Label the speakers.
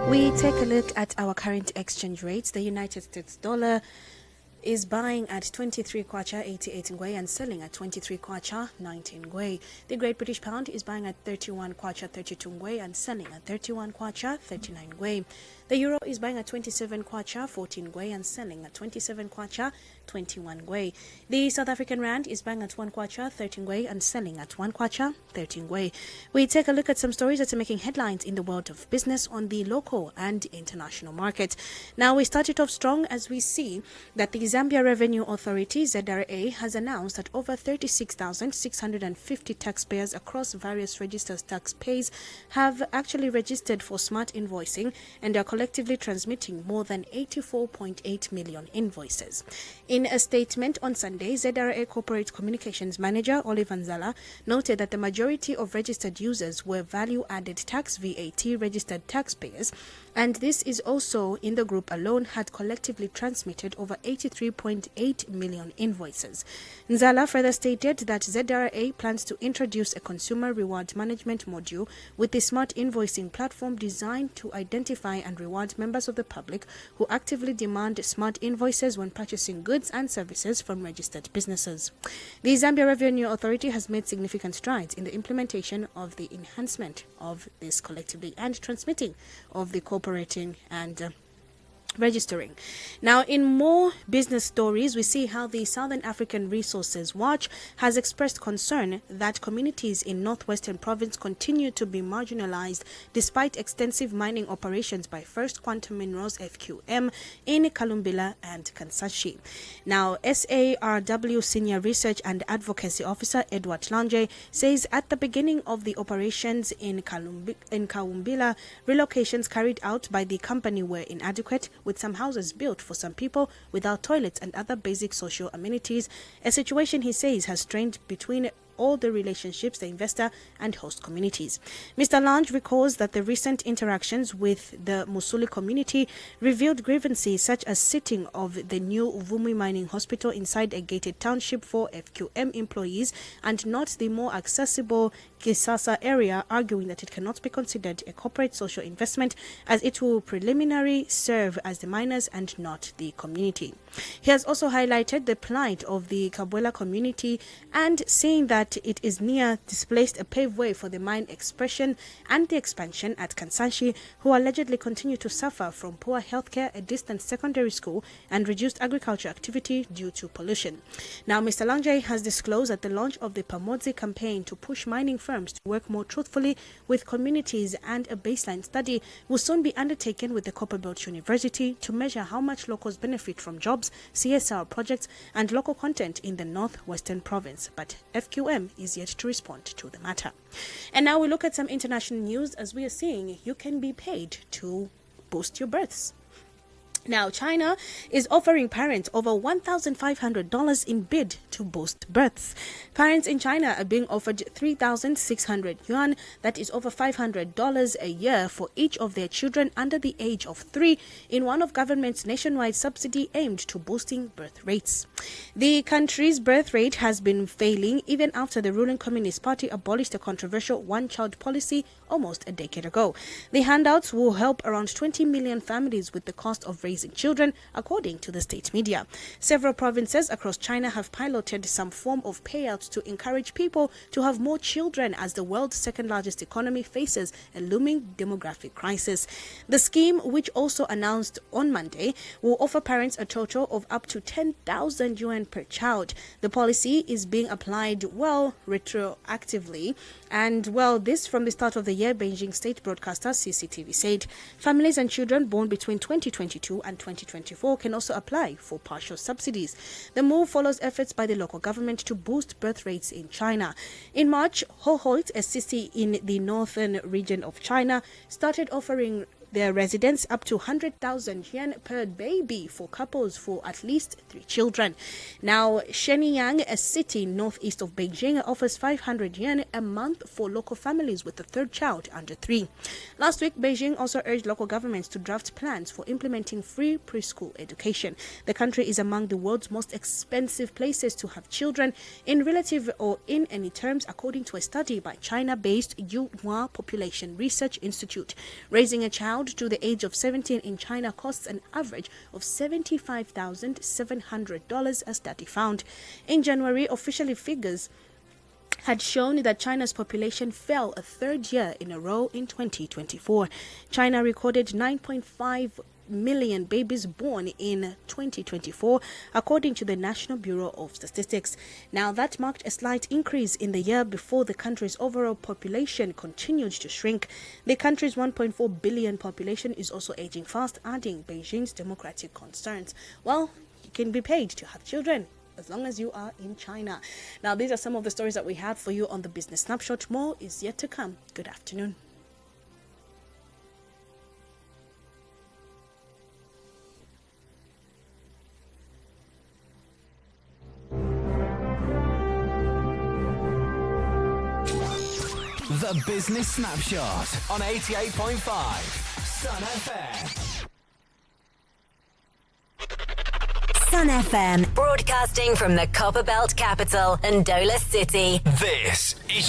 Speaker 1: We take a look at our current exchange rates. The United States dollar is buying at 23 kwacha 88 ngwe and selling at 23 kwacha 19 ngwe. The Great British Pound is buying at 31 kwacha 32 ngwe and selling at 31 kwacha 39 ngwe. The Euro is buying at 27 kwacha 14 ngwe and selling at 27 kwacha 21 ngwe. The South African Rand is buying at 1 kwacha 13 ngwe and selling at 1 kwacha 13 ngwe. We take a look at some stories that are making headlines in the world of business on the local and international market. Now, we started off strong as we see that the Zambia Revenue Authority, ZRA, has announced that over 36,650 taxpayers across various registered taxpayers have actually registered for smart invoicing and are collectively transmitting more than 84.8 million invoices. In a statement on Sunday, ZRA Corporate Communications Manager Oliver Nzala noted that the majority of registered users were value-added tax VAT registered taxpayers, and this is also in the group alone had collectively transmitted over 83.8 million invoices. Nzala further stated that ZRA plans to introduce a consumer reward management module with the smart invoicing platform designed to identify and reward members of the public who actively demand smart invoices when purchasing goods and services from registered businesses. The Zambia Revenue Authority has made significant strides in the implementation of the enhancement of this collectively and transmitting of the cooperating and registering. Now, in more business stories, we see how the Southern African Resources Watch has expressed concern that communities in Northwestern Province continue to be marginalized despite extensive mining operations by First Quantum Minerals FQM in Kalumbila and Kansashi. Now, SARW Senior Research and Advocacy Officer Edward Lange says at the beginning of the operations in Kalumbila, relocations carried out by the company were inadequate, with some houses built for some people without toilets and other basic social amenities, a situation he says has strained between all the relationships, the investor and host communities. Mr. Lange recalls that the recent interactions with the Musuli community revealed grievances such as sitting of the new Uvumi Mining Hospital inside a gated township for FQM employees and not the more accessible Kisasa area, arguing that it cannot be considered a corporate social investment as it will preliminary serve as the miners and not the community. He has also highlighted the plight of the Kabwela community and saying that it is near displaced a paved way for the mine expression and the expansion at Kansashi, who allegedly continue to suffer from poor healthcare, a distant secondary school, and reduced agriculture activity due to pollution. Now, Mr. Lange has disclosed that the launch of the Pamodzi campaign to push mining firms to work more truthfully with communities and a baseline study will soon be undertaken with the Copperbelt University to measure how much locals benefit from jobs, CSR projects, and local content in the Northwestern Province. But FQM is yet to respond to the matter. And now we look at some international news as we are seeing you can be paid to boost your births. Now, China is offering parents over $1,500 in bid to boost births. Parents in China are being offered 3,600 yuan, that is over $500 a year, for each of their children under the age of 3 in one of government's nationwide subsidy aimed to boosting birth rates. The country's birth rate has been failing even after the ruling Communist Party abolished a controversial one-child policy almost a decade ago. The handouts will help around 20 million families with the cost of raising children, according to the state media. Several provinces across China have piloted some form of payouts to encourage people to have more children as the world's second-largest economy faces a looming demographic crisis. The scheme, which also announced on Monday, will offer parents a total of up to 10,000 yuan per child. The policy is being applied, retroactively. And, this from the start of the year, Beijing state broadcaster CCTV said. Families and children born between 2022 and 2024 can also apply for partial subsidies. The move follows efforts by the local government to boost birth rates in China. In March, Hohoi, a city in the northern region of China, started offering their residents up to 100,000 yuan per baby for couples for at least 3 children. Now, Shenyang, a city northeast of Beijing, offers 500 yuan a month for local families with a third child under 3. Last week, Beijing also urged local governments to draft plans for implementing free preschool education. The country is among the world's most expensive places to have children in relative or in any terms, according to a study by China-based Yuhua Population Research Institute. Raising a child child to the age of 17 in China costs an average of $75,700, a study found. In January, official figures had shown that China's population fell a third year in a row in 2024. China recorded 9.5 million babies born in 2024, according to the National Bureau of Statistics. Now, that marked a slight increase in the year before the country's overall population continued to shrink. The country's 1.4 billion population is also aging fast, adding Beijing's democratic concerns. Well, you can be paid to have children as long as you are in China. Now, these are some of the stories that we have for you on the Business Snapshot. More is yet to come. Good afternoon.
Speaker 2: The Business Snapshot on 88.5 Sun FM.
Speaker 3: Sun FM, broadcasting from the Copperbelt capital, Ndola City.
Speaker 2: This is